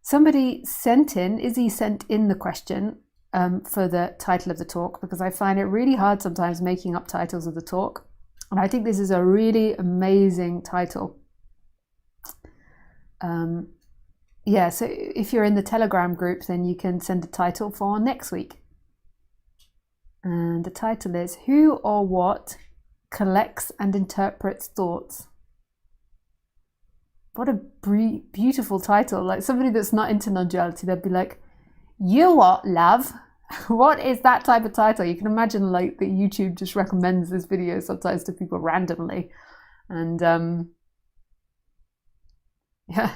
Somebody sent in, Izzy sent in the question for the title of the talk, because I find it really hard sometimes making up titles of the talk. And I think this is a really amazing title. Yeah, so if you're in the Telegram group, then you can send a title for next week. And the title is Who or What Collects and Interprets Thoughts? What a beautiful title. Like somebody that's not into non-duality, they'd be like, you what, love? What is that type of title? You can imagine like that YouTube just recommends this video sometimes to people randomly. And yeah,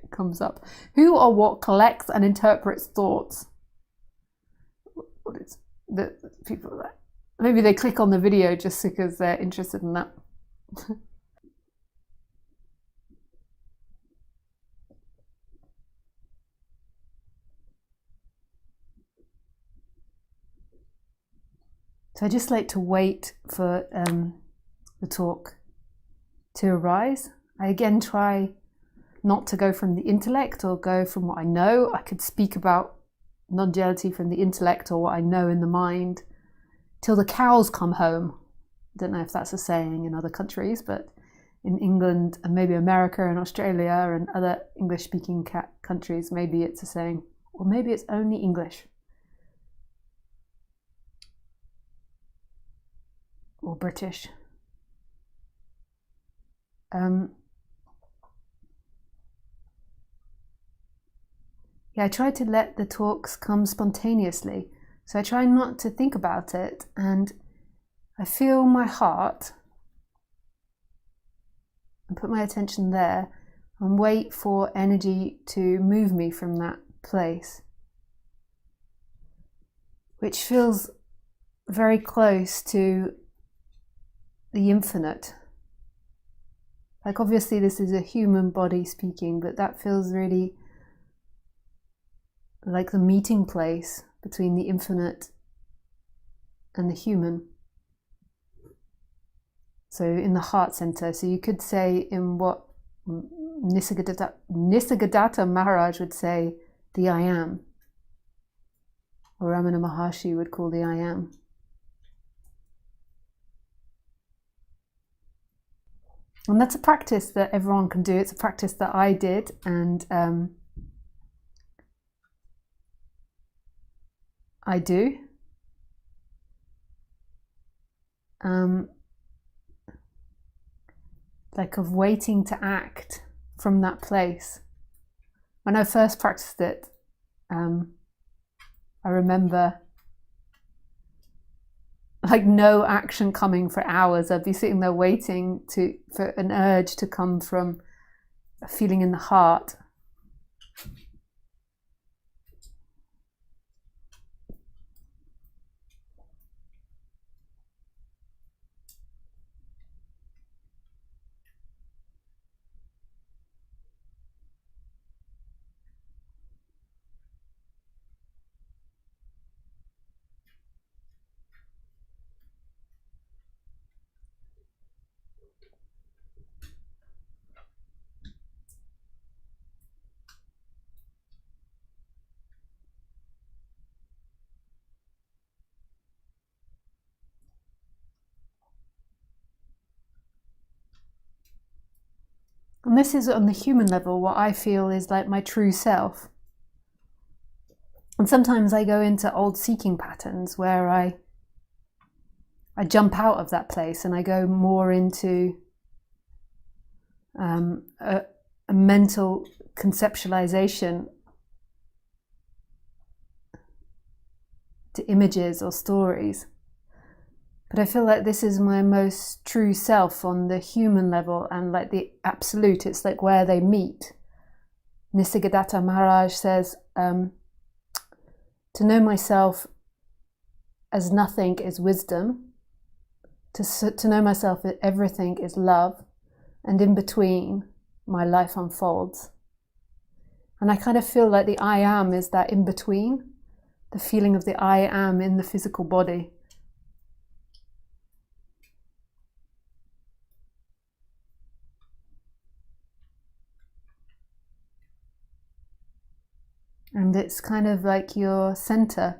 it comes up. Who or what collects and interprets thoughts? What is the people that maybe they click on the video just because they're interested in that. So I just like to wait for the talk to arise. I again try not to go from the intellect or go from what I know. I could speak about non-duality from the intellect or what I know in the mind till the cows come home. I don't know if that's a saying in other countries, but in England and maybe America and Australia and other English-speaking countries, maybe it's a saying, or maybe it's only English. Or British. Yeah, I try to let the talks come spontaneously. So I try not to think about it, and I feel my heart and put my attention there and wait for energy to move me from that place, which feels very close to the infinite. Like obviously this is a human body speaking, but that feels really like the meeting place between the infinite and the human. So in the heart center. So you could say in what Nisargadatta Maharaj would say, the I am. Or Ramana Maharshi would call the I am. And that's a practice that everyone can do. It's a practice that I did, and I do. Like of waiting to act from that place. When I first practiced it, I remember like no action coming for hours. I'd be sitting there waiting for an urge to come from a feeling in the heart. And this is on the human level, what I feel is like my true self. And sometimes I go into old seeking patterns where I jump out of that place and I go more into a mental conceptualization to images or stories. But I feel like this is my most true self on the human level and like the absolute. It's like where they meet. Nisargadatta Maharaj says, to know myself as nothing is wisdom. To know myself as everything is love. And in between, my life unfolds. And I kind of feel like the I am is that in between. The feeling of the I am in the physical body. and it's kind of like your center.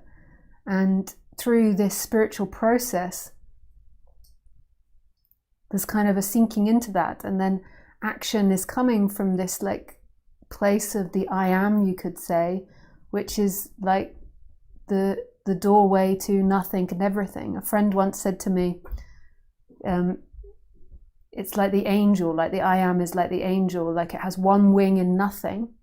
And through this spiritual process, there's kind of a sinking into that, and then action is coming from this like place of the I am, you could say, which is like the doorway to nothing and everything. A friend once said to me, it's like the angel, like the I am is like the angel, like it has one wing in nothing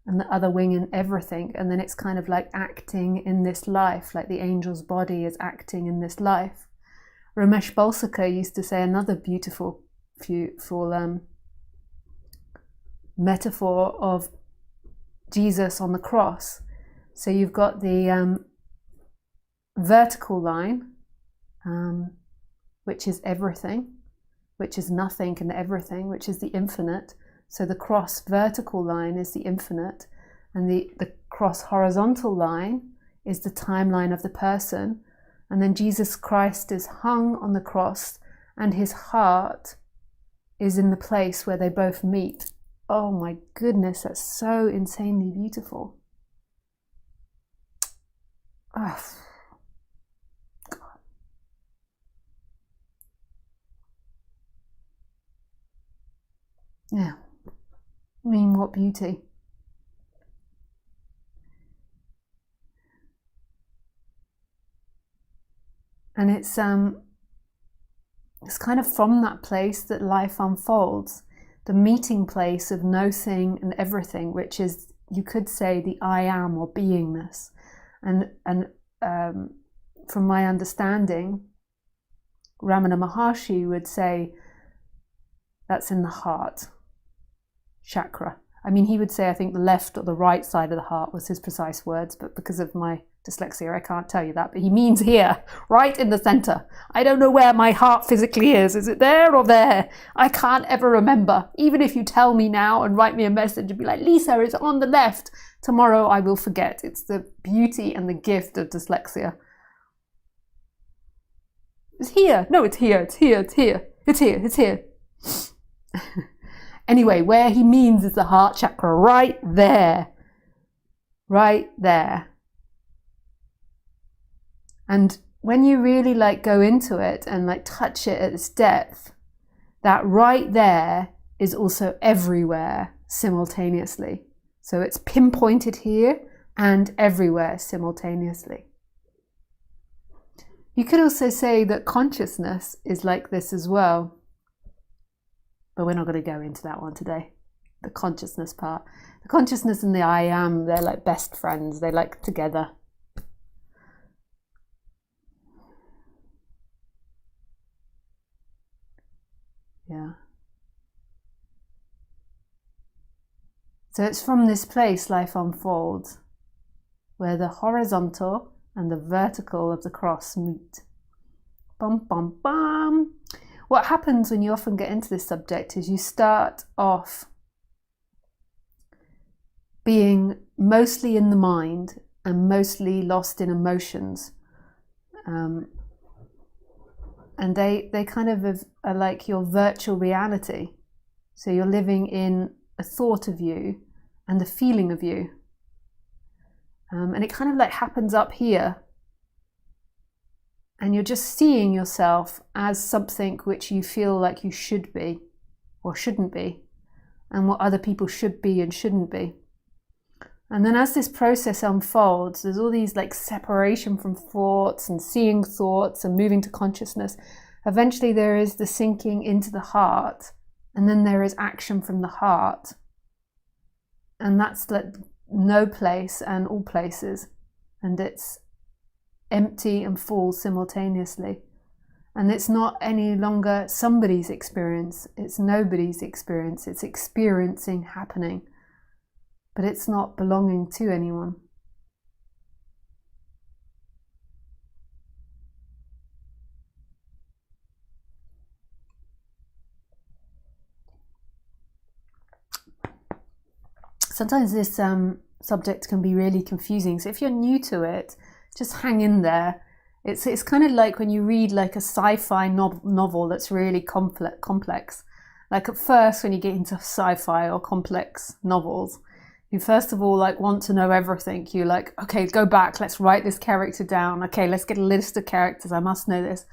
and the other wing in everything, and then it's kind of like acting in this life, like the angel's body is acting in this life. Ramesh Balsakar used to say another beautiful metaphor of Jesus on the cross. So you've got the vertical line, which is everything, which is nothing and everything, which is the infinite. So the cross vertical line is the infinite, and the cross horizontal line is the timeline of the person. And then Jesus Christ is hung on the cross, and his heart is in the place where they both meet. Oh my goodness, that's so insanely beautiful. Oh, God. Yeah. I mean, what beauty. And it's kind of from that place that life unfolds, the meeting place of nothing and everything, which is, you could say, the I am or beingness. And from my understanding, Ramana Maharshi would say that's in the heart chakra. I mean, he would say, I think the left or the right side of the heart was his precise words, but because of my dyslexia, I can't tell you that. But he means here, right in the center. I don't know where my heart physically is. Is it there or there? I can't ever remember. Even if you tell me now and write me a message and be like, Lisa, it's on the left. Tomorrow I will forget. It's the beauty and the gift of dyslexia. It's here. No, it's here. It's here. It's here. It's here. It's here. Anyway, where he means is the heart chakra, right there. Right there. And when you really like go into it and like touch it at its depth, that right there is also everywhere simultaneously. So it's pinpointed here and everywhere simultaneously. You could also say that consciousness is like this as well. But we're not going to go into that one today. The consciousness part. The consciousness and the I am, they're like best friends. They like together. Yeah. So it's from this place life unfolds, where the horizontal and the vertical of the cross meet. Bum, bum, bum. What happens when you often get into this subject is you start off being mostly in the mind and mostly lost in emotions. And they kind of are like your virtual reality. So you're living in a thought of you and the feeling of you. And it kind of like happens up here. And you're just seeing yourself as something which you feel like you should be or shouldn't be, and what other people should be and shouldn't be. And then as this process unfolds, there's all these like separation from thoughts and seeing thoughts and moving to consciousness. Eventually there is the sinking into the heart, and then there is action from the heart. And that's like no place and all places. And it's empty and full simultaneously. And it's not any longer somebody's experience, it's nobody's experience, it's experiencing happening, but it's not belonging to anyone. Sometimes this subject can be really confusing, so if you're new to it, just hang in there. It's kind of like when you read like a sci-fi novel that's really complex. Like at first when you get into sci-fi or complex novels, You first of all like want to know everything. You like, okay, go back, let's write this character down. Okay, let's get a list of characters, I must know this.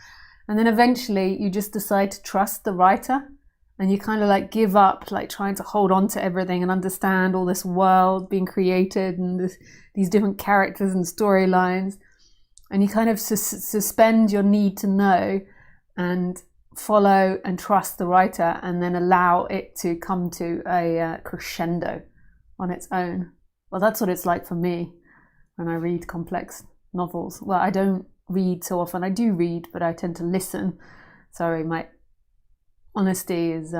And then eventually you just decide to trust the writer, and you kind of like give up like trying to hold on to everything and understand all this world being created and these different characters and storylines. And you kind of suspend your need to know and follow and trust the writer, and then allow it to come to a crescendo on its own. Well, that's what it's like for me when I read complex novels. Well, I don't read so often. I do read, but I tend to listen. Sorry, my honesty is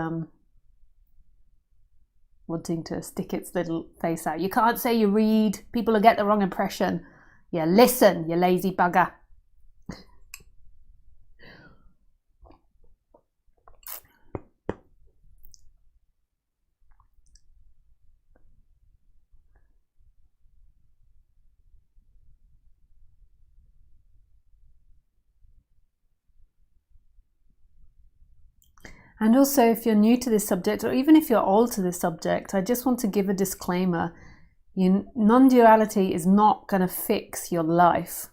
wanting to stick its little face out. You can't say you read. People will get the wrong impression. Yeah, listen, you lazy bugger. And also, if you're new to this subject, or even if you're old to this subject, I just want to give a disclaimer. Non-duality is not going to fix your life.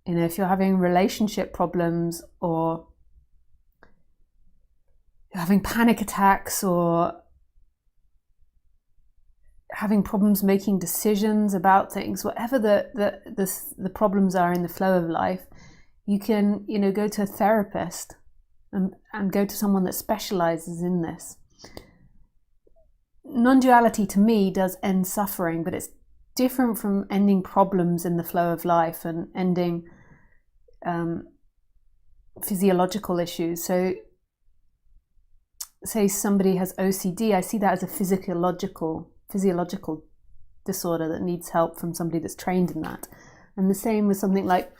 You know, if you're having relationship problems, or you're having panic attacks, or having problems making decisions about things, whatever the problems are in the flow of life, you can, you know, go to a therapist and go to someone that specializes in this. Non-duality to me does end suffering, but it's different from ending problems in the flow of life and ending physiological issues. So say somebody has OCD, I see that as a physiological disorder that needs help from somebody that's trained in that. And the same with something like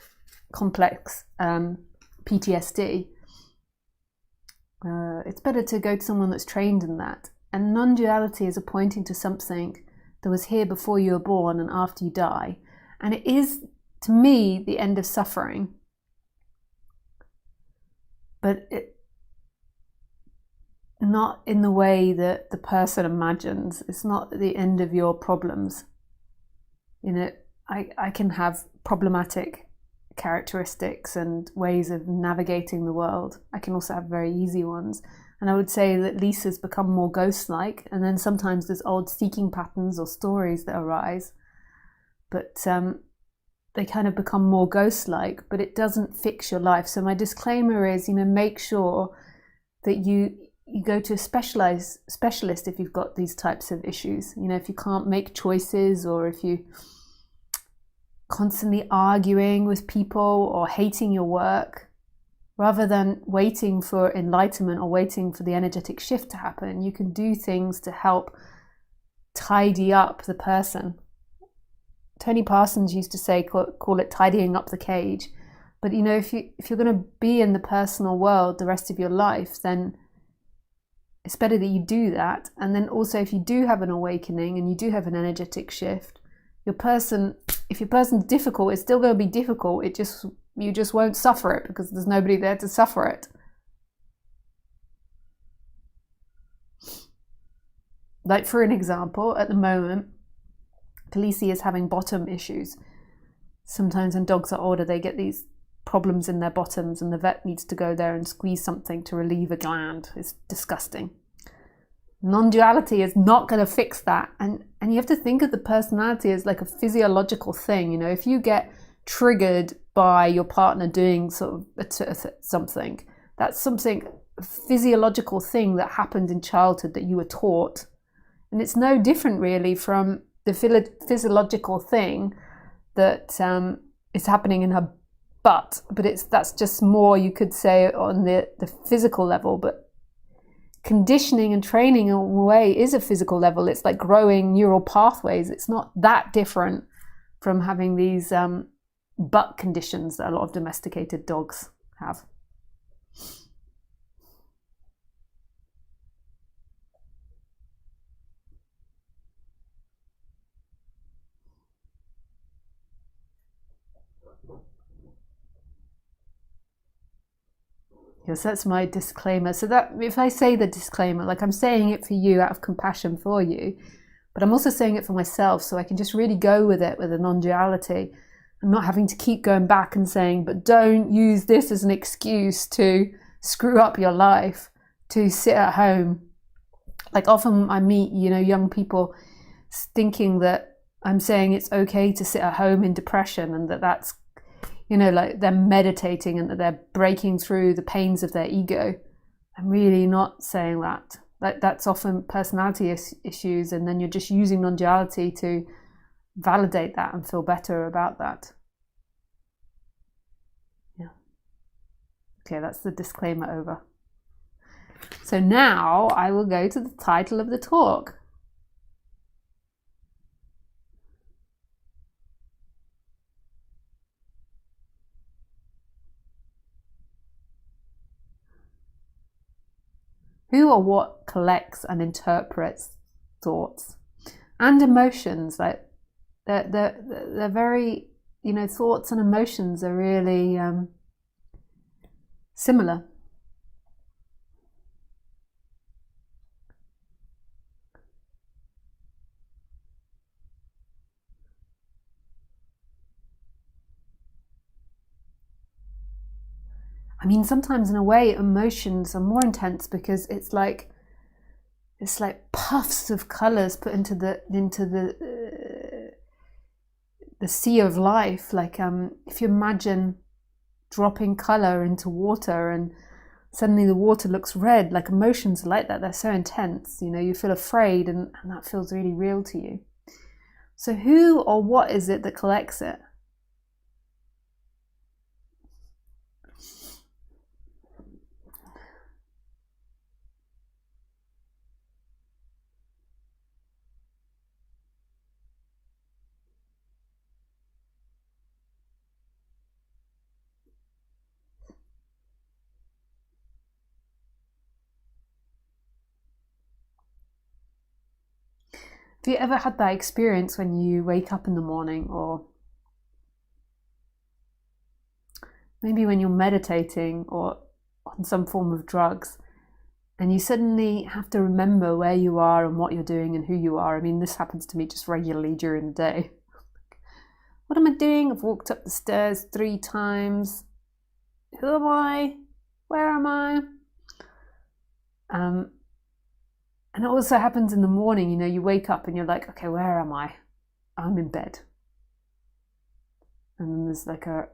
complex PTSD. It's better to go to someone that's trained in that. And non-duality is pointing to something that was here before you were born and after you die. And it is, to me, the end of suffering. But not in the way that the person imagines. It's not the end of your problems. You know, I can have problematic characteristics and ways of navigating the world. I can also have very easy ones. And I would say that Lisa's become more ghost-like, and then sometimes there's old seeking patterns or stories that arise, but they kind of become more ghost-like, but it doesn't fix your life. So my disclaimer is, you know, make sure that you go to a specialist if you've got these types of issues. You know, if you can't make choices, or if you constantly arguing with people or hating your work, rather than waiting for enlightenment or waiting for the energetic shift to happen, you can do things to help tidy up the person. Tony Parsons used to say, call it tidying up the cage. But you know, if you're going to be in the personal world the rest of your life, then it's better that you do that. And then also, if you do have an awakening and you do have an energetic shift, if your person's difficult, it's still going to be difficult. You just won't suffer it because there's nobody there to suffer it. Like, for an example, at the moment, Khaleesi is having bottom issues. Sometimes when dogs are older, they get these problems in their bottoms, and the vet needs to go there and squeeze something to relieve a gland. It's disgusting. Non-duality is not going to fix that. And you have to think of the personality as like a physiological thing. You know, if you get triggered by your partner doing sort of something, that's something, a physiological thing that happened in childhood that you were taught. And it's no different really from the physiological thing that is happening in her butt, but that's just more, you could say, on the physical level. But conditioning and training in a way is a physical level. It's like growing neural pathways. It's not that different from having these butt conditions that a lot of domesticated dogs have. Yes, that's my disclaimer. So that if I say the disclaimer, like I'm saying it for you out of compassion for you, But I'm also saying it for myself, so I can just really go with it with a non-duality and not having to keep going back and saying, but don't use this as an excuse to screw up your life, to sit at home. Like often I meet, young people thinking that I'm saying it's okay to sit at home in depression and that's, like they're meditating and that they're breaking through the pains of their ego. I'm really not saying that. That's often personality issues, and then you're just using non-duality to validate that and feel better about that. Yeah. Okay, that's the disclaimer over. So now I will go to the title of the talk. Who or what collects and interprets thoughts and emotions? Like they're very, thoughts and emotions are really similar. I mean, sometimes in a way, emotions are more intense because it's like puffs of colors put into the sea of life. Like if you imagine dropping color into water and suddenly the water looks red, like emotions are like that. They're so intense. You feel afraid, and that feels really real to you. So who or what is it that collects it? Have you ever had that experience when you wake up in the morning, or maybe when you're meditating or on some form of drugs, and you suddenly have to remember where you are and what you're doing and who you are? I mean, this happens to me just regularly during the day. What am I doing? I've walked up the stairs 3 times. Who am I? Where am I? And it also happens in the morning. You wake up and you're like, okay, where am I? I'm in bed. And then there's like a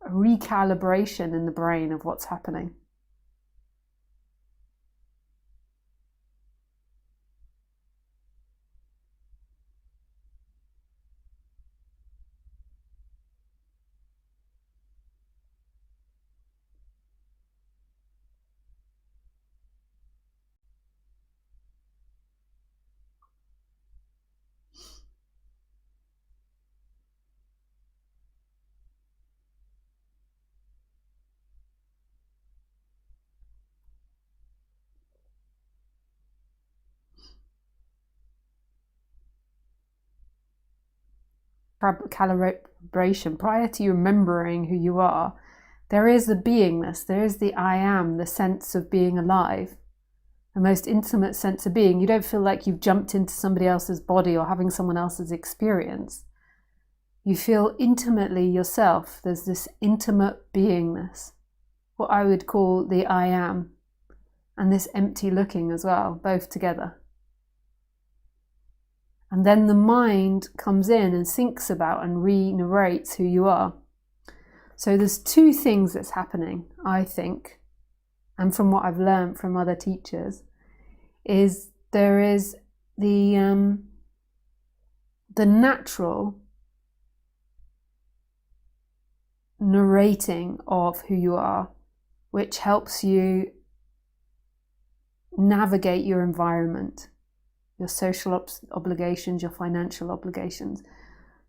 recalibration in the brain of what's happening. Calibration, prior to you remembering who you are, there is the beingness, there is the I am, the sense of being alive, the most intimate sense of being. You don't feel like you've jumped into somebody else's body or having someone else's experience. You feel intimately yourself. There's this intimate beingness, what I would call the I am, and this empty looking as well, both together. And then the mind comes in and thinks about and re-narrates who you are. So there's 2 things that's happening, I think, and from what I've learned from other teachers, is there is the natural narrating of who you are, which helps you navigate your environment, your social obligations, your financial obligations.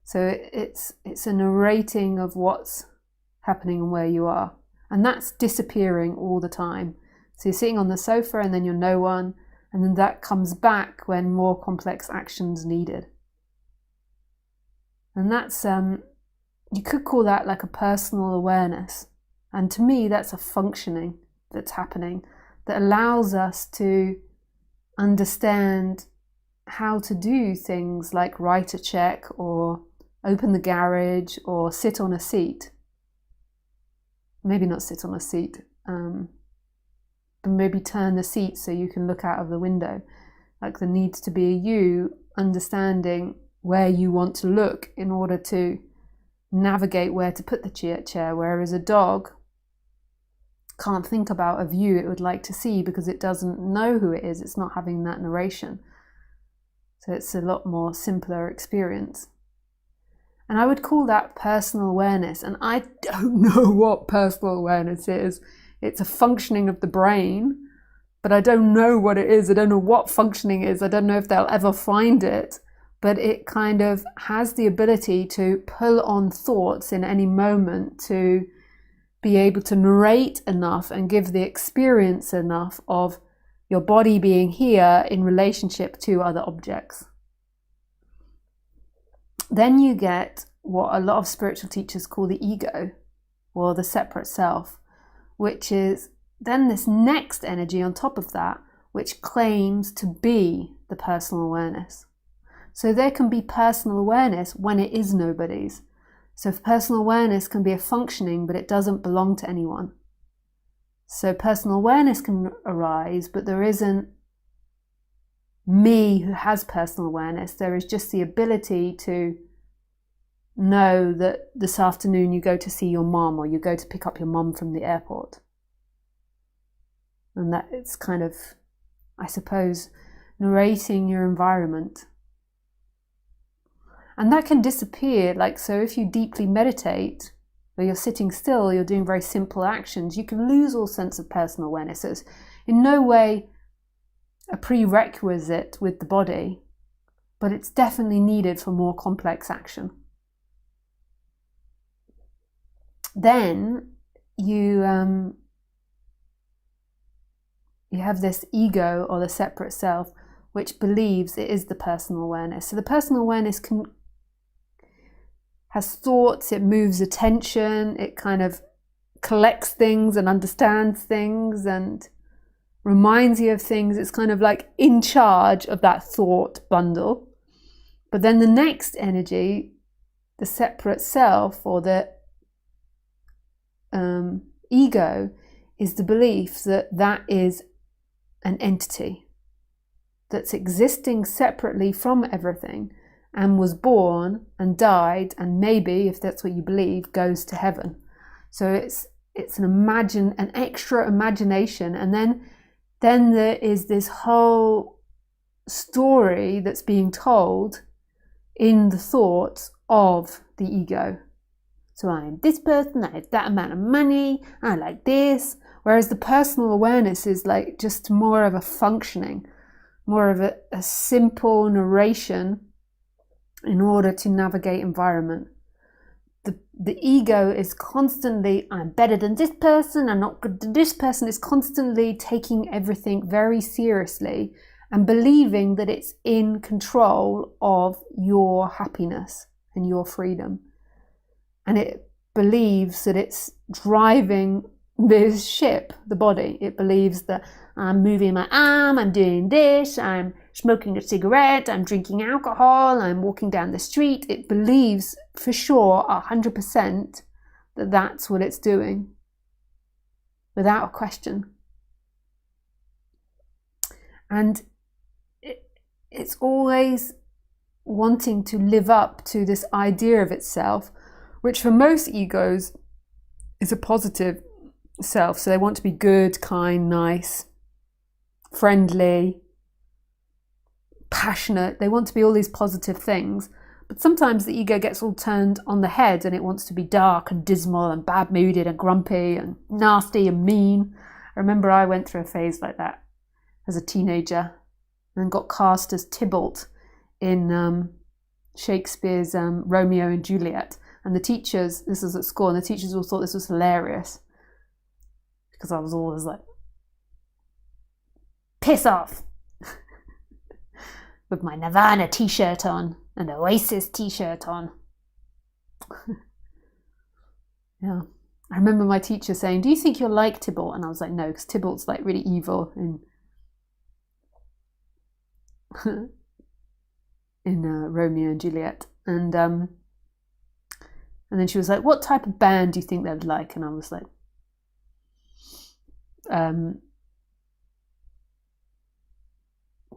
So it's a narrating of what's happening and where you are. And that's disappearing all the time. So you're sitting on the sofa and then you're no one, and then that comes back when more complex action's needed. And that's, you could call that like a personal awareness. And to me, that's a functioning that's happening that allows us to understand how to do things like write a check or open the garage or sit on a seat. Maybe not sit on a seat, but maybe turn the seat so you can look out of the window. Like there needs to be you understanding where you want to look in order to navigate where to put the chair, whereas a dog can't think about a view it would like to see because it doesn't know who it is. It's not having that narration. So it's a lot more simpler experience. And I would call that personal awareness. And I don't know what personal awareness is. It's a functioning of the brain, but I don't know what it is. I don't know what functioning is. I don't know if they'll ever find it, but it kind of has the ability to pull on thoughts in any moment, to be able to narrate enough and give the experience enough of your body being here in relationship to other objects. Then you get what a lot of spiritual teachers call the ego, or the separate self, which is then this next energy on top of that, which claims to be the personal awareness. So there can be personal awareness when it is nobody's. So personal awareness can be a functioning, but it doesn't belong to anyone. So personal awareness can arise, but there isn't me who has personal awareness. There is just the ability to know that this afternoon you go to see your mom, or you go to pick up your mom from the airport. And that it's kind of, I suppose, narrating your environment. And that can disappear. Like, so if you deeply meditate, or you're sitting still, you're doing very simple actions, you can lose all sense of personal awareness. So it's in no way a prerequisite with the body, but it's definitely needed for more complex action. Then you have this ego, or the separate self, which believes it is the personal awareness. So the personal awareness has thoughts, it moves attention, it kind of collects things and understands things and reminds you of things. It's kind of like in charge of that thought bundle. But then the next energy, the separate self, or the ego, is the belief that that is an entity that's existing separately from everything and was born and died and maybe, if that's what you believe, goes to heaven. So it's an extra imagination, and then there is this whole story that's being told in the thoughts of the ego. So I am this person, I have that amount of money, I like this. Whereas the personal awareness is like just more of a functioning, more of a simple narration in order to navigate environment. The ego is constantly, I'm better than this person, I'm not good than this person. It's constantly taking everything very seriously and believing that it's in control of your happiness and your freedom. And it believes that it's driving this ship, the body. It believes that I'm moving my arm, I'm doing this, I'm smoking a cigarette, I'm drinking alcohol, I'm walking down the street. It believes for sure 100% that that's what it's doing, without a question. And it's always wanting to live up to this idea of itself, which for most egos is a positive self. So they want to be good, kind, nice, friendly, passionate. They want to be all these positive things. But sometimes the ego gets all turned on the head and it wants to be dark and dismal and bad-mooded and grumpy and nasty and mean. I remember I went through a phase like that as a teenager and got cast as Tybalt in Shakespeare's Romeo and Juliet. And the teachers, this was at school, and the teachers all thought this was hilarious because I was always like, piss off, with my Nirvana t-shirt on and Oasis t-shirt on. Yeah. I remember my teacher saying, do you think you're like Tybalt? And I was like, no, because Tybalt's like really evil. And Romeo and Juliet, and then she was like, "What type of band do you think they'd like?" And I was like,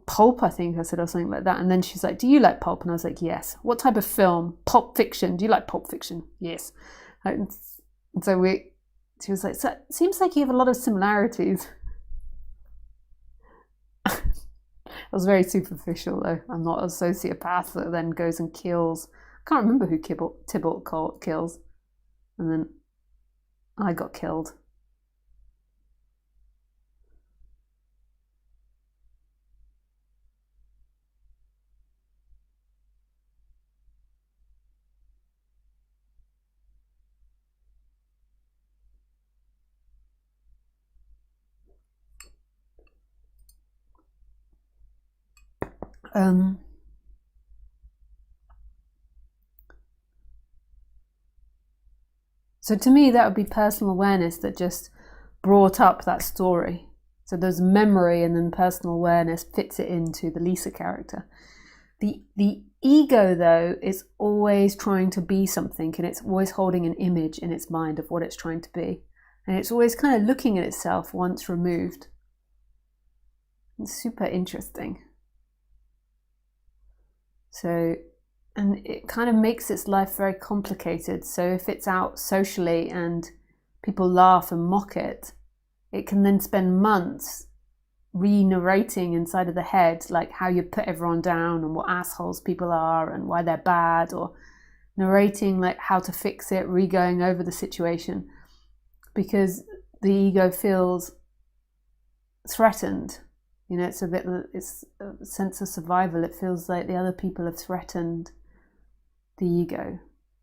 "Pulp," I think I said, or something like that. And then she's like, "Do you like pulp?" And I was like, "Yes." "What type of film?" "Pulp Fiction." "Do you like Pulp Fiction?" "Yes." And so she was like, "So it seems like you have a lot of similarities." It was very superficial, though. I'm not a sociopath that then goes and kills. I can't remember who Tybalt kills. And then I got killed. So to me, that would be personal awareness that just brought up that story. So there's memory, and then personal awareness fits it into the Lisa character. The ego, though, is always trying to be something, and it's always holding an image in its mind of what it's trying to be. And it's always kind of looking at itself once removed. It's super interesting. So, and it kind of makes its life very complicated. So if it's out socially and people laugh and mock it, it can then spend months re-narrating inside of the head, like how you put everyone down and what assholes people are and why they're bad, or narrating like how to fix it, re-going over the situation, because the ego feels threatened. You know, it's a sense of survival. It feels like the other people have threatened the ego,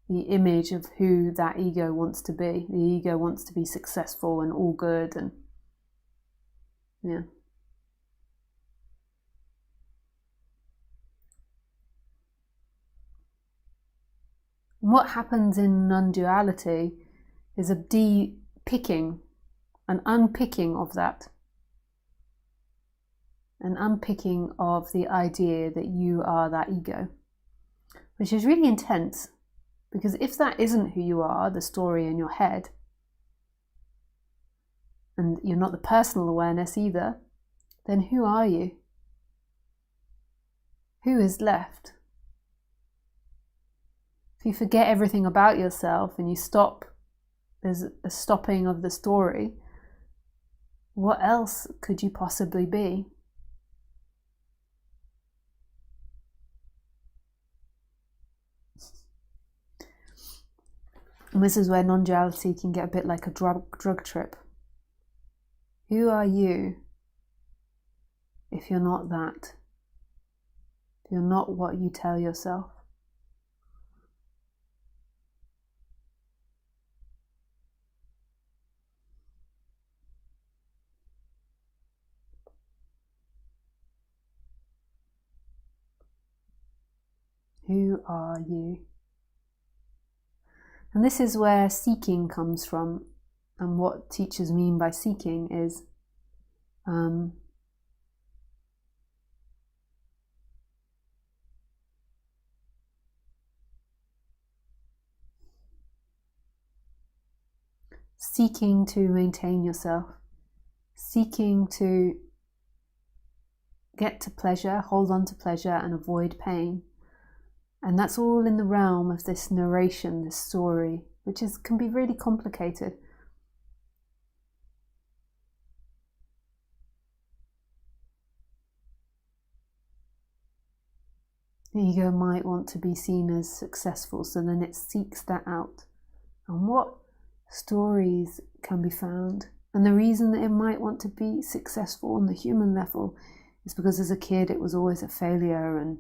the image of who that ego wants to be. The ego wants to be successful and all good, and yeah. And what happens in non-duality is a de-picking, an unpicking of that. An unpicking of the idea that you are that ego, which is really intense, because if that isn't who you are, the story in your head, and you're not the personal awareness either, then who are you? Who is left? If you forget everything about yourself and you stop, there's a stopping of the story, what else could you possibly be? And this is where non-duality can get a bit like a drug trip. Who are you if you're not that? If you're not what you tell yourself? Who are you? And this is where seeking comes from. And what teachers mean by seeking is seeking to maintain yourself, seeking to get to pleasure, hold on to pleasure, and avoid pain. And that's all in the realm of this narration, this story, which can be really complicated. The ego might want to be seen as successful, so then it seeks that out. And what stories can be found? And the reason that it might want to be successful on the human level is because as a kid it was always a failure, and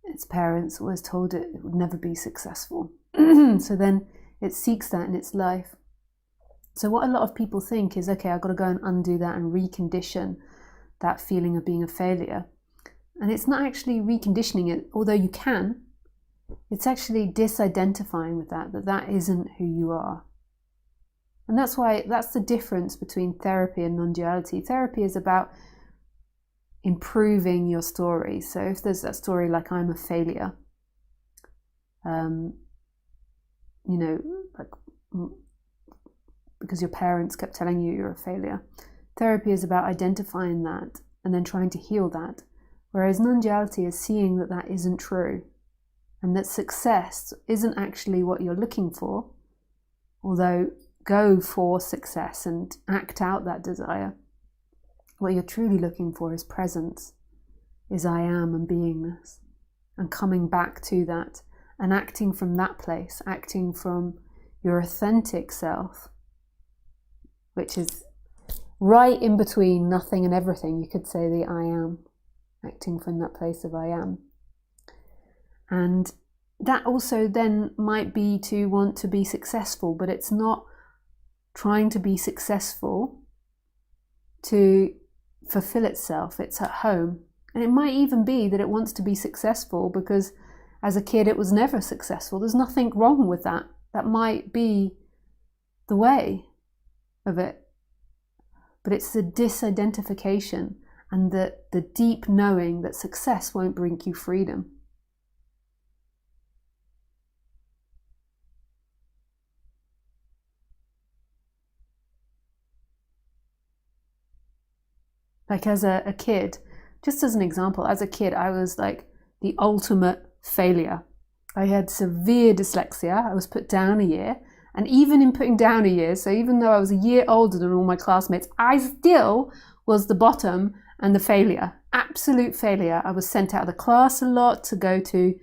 its parents always told it would never be successful. So then it seeks that in its life. So what a lot of people think is, okay, I've got to go and undo that and recondition that feeling of being a failure. And it's not actually reconditioning it, although you can. It's actually disidentifying with that isn't who you are. And that's the difference between therapy and non-duality. Therapy is about improving your story. So if there's that story like I'm a failure, you know, like because your parents kept telling you you're a failure. Therapy is about identifying that and then trying to heal that. Whereas non-duality is seeing that that isn't true and that success isn't actually what you're looking for, although go for success and act out that desire. What you're truly looking for is presence, is I am and beingness, and coming back to that and acting from that place, acting from your authentic self, which is right in between nothing and everything. You could say the I am, acting from that place of I am. And that also then might be to want to be successful, but it's not trying to be successful to fulfill itself. It's at home. And it might even be that it wants to be successful because as a kid it was never successful. There's nothing wrong with that. That might be the way of it. But it's the disidentification and the deep knowing that success won't bring you freedom. Like as a kid, just as an example, as a kid, I was like the ultimate failure. I had severe dyslexia. I was put down a year. And even in putting down a year, so even though I was a year older than all my classmates, I still was the bottom and the failure. Absolute failure. I was sent out of the class a lot to go to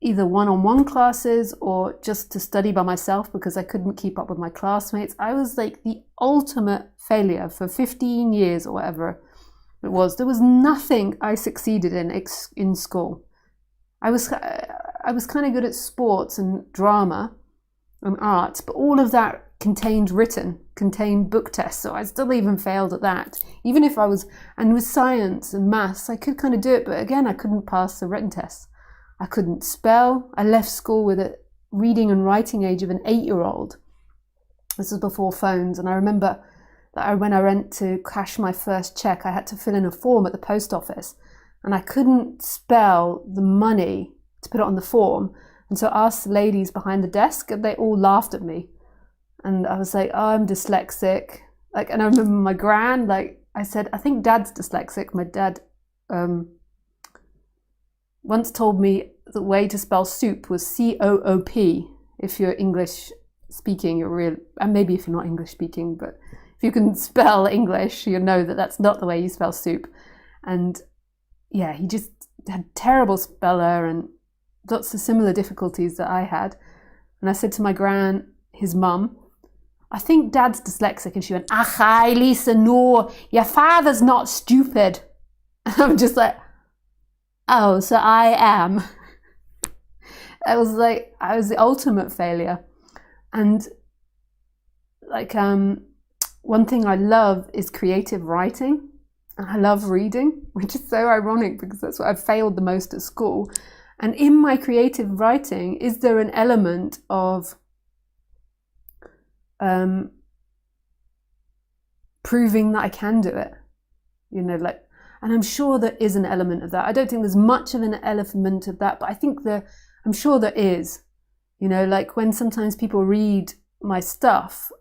either one-on-one classes or just to study by myself because I couldn't keep up with my classmates. I was like the ultimate failure for 15 years or whatever it was. There was nothing I succeeded in school. I was kind of good at sports and drama and art, but all of that contained book tests, so I still even failed at that. Even if I was, and with science and maths, I could kind of do it, but again, I couldn't pass the written tests. I couldn't spell. I left school with a reading and writing age of an 8-year-old. This was before phones, and I remember that when I went to cash my first check, I had to fill in a form at the post office, and I couldn't spell the money to put it on the form. And so I asked the ladies behind the desk, and they all laughed at me. And I was like, oh, I'm dyslexic. Like, and I remember my gran, like, I said, I think Dad's dyslexic. My dad once told me the way to spell soup was C-O-O-P. If you're English speaking, you're real, and maybe if you're not English speaking, but if you can spell English, you know that that's not the way you spell soup. And yeah, he just had terrible speller and lots of similar difficulties that I had. And I said to my gran, his mum, I think Dad's dyslexic. And she went, "Achai, Lisa, no, your father's not stupid." And I'm just like, oh, so I am. I was like, I was the ultimate failure. And like, one thing I love is creative writing. And I love reading, which is so ironic because that's what I've failed the most at school. And in my creative writing, is there an element of proving that I can do it? You know, like, and I'm sure there is an element of that. I don't think there's much of an element of that, but I think I'm sure there is. You know, like when sometimes people read my stuff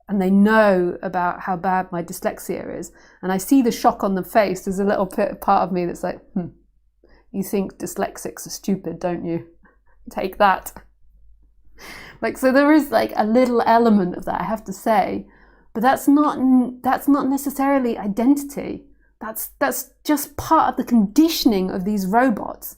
and they know about how bad my dyslexia is, and I see the shock on the face, there's a little part of me that's like, you think dyslexics are stupid, don't you? Take that. Like, so there is like a little element of that, I have to say, but that's not necessarily identity. That's just part of the conditioning of these robots.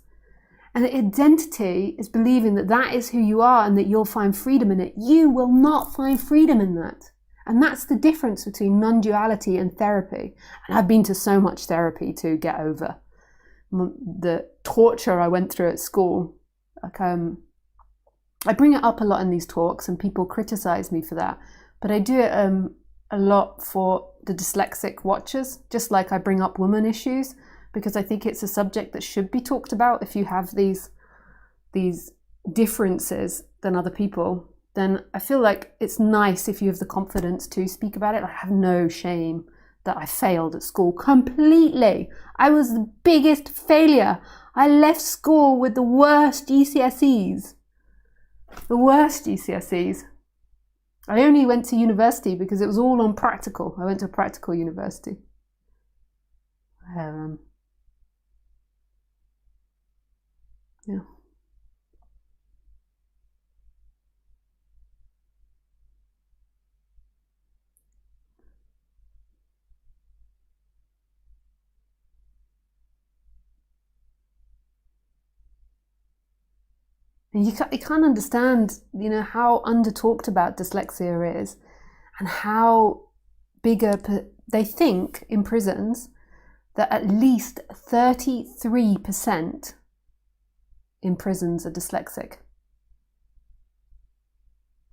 And identity is believing that that is who you are and that you'll find freedom in it. You will not find freedom in that. And that's the difference between non-duality and therapy. And I've been to so much therapy to get over the torture I went through at school. Like, I bring it up a lot in these talks and people criticize me for that. But I do it a lot for the dyslexic watchers, just like I bring up women issues, because I think it's a subject that should be talked about. If you have these differences than other people, then I feel like it's nice if you have the confidence to speak about it. I have no shame that I failed at school completely. I was the biggest failure. I left school with the worst GCSEs. The worst GCSEs. I only went to university because it was all on practical. I went to a practical university. Yeah. And you can't understand, how under-talked about dyslexia is, and how they think in prisons that at least 33% in prisons are dyslexic.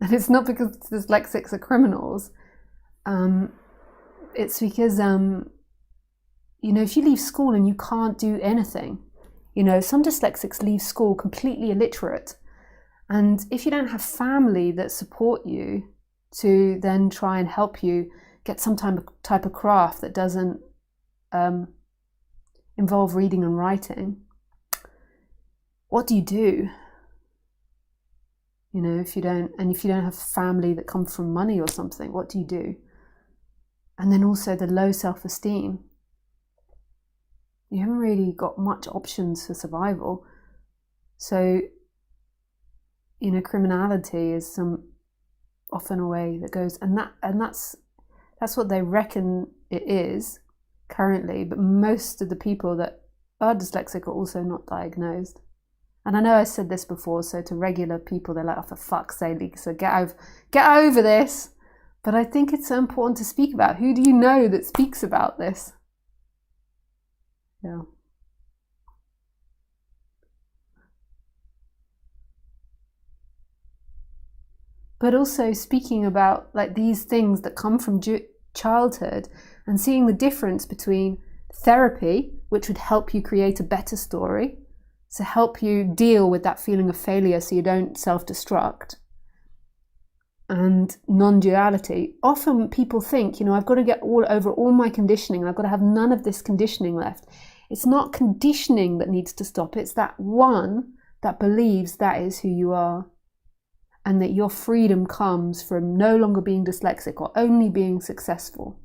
And it's not because dyslexics are criminals. It's because, if you leave school and you can't do anything, some dyslexics leave school completely illiterate. And if you don't have family that support you to then try and help you get some type of craft that doesn't involve reading and writing, what do you do? If you don't have family that come from money or something, what do you do? And then also the low self-esteem. You haven't really got much options for survival. So, criminality is often a way that goes, and that's what they reckon it is currently. But most of the people that are dyslexic are also not diagnosed. And I know I said this before, so to regular people, they're like, oh, for fuck's sake, Lisa, get over this. But I think it's so important to speak about. Who do you know that speaks about this? Yeah. But also speaking about these things that come from childhood, and seeing the difference between therapy, which would help you create a better story, to help you deal with that feeling of failure so you don't self-destruct, and non-duality. Often people think, I've got to get over all my conditioning. I've got to have none of this conditioning left. It's not conditioning that needs to stop. It's that one that believes that is who you are, and that your freedom comes from no longer being dyslexic or only being successful.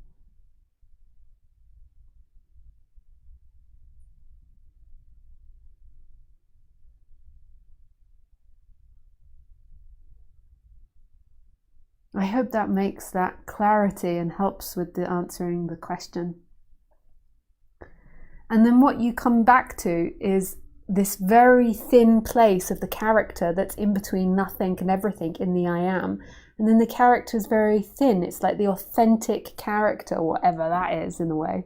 I hope that makes that clarity and helps with the answering the question. And then what you come back to is this very thin place of the character that's in between nothing and everything in the I am. And then the character is very thin. It's like the authentic character, whatever that is in a way.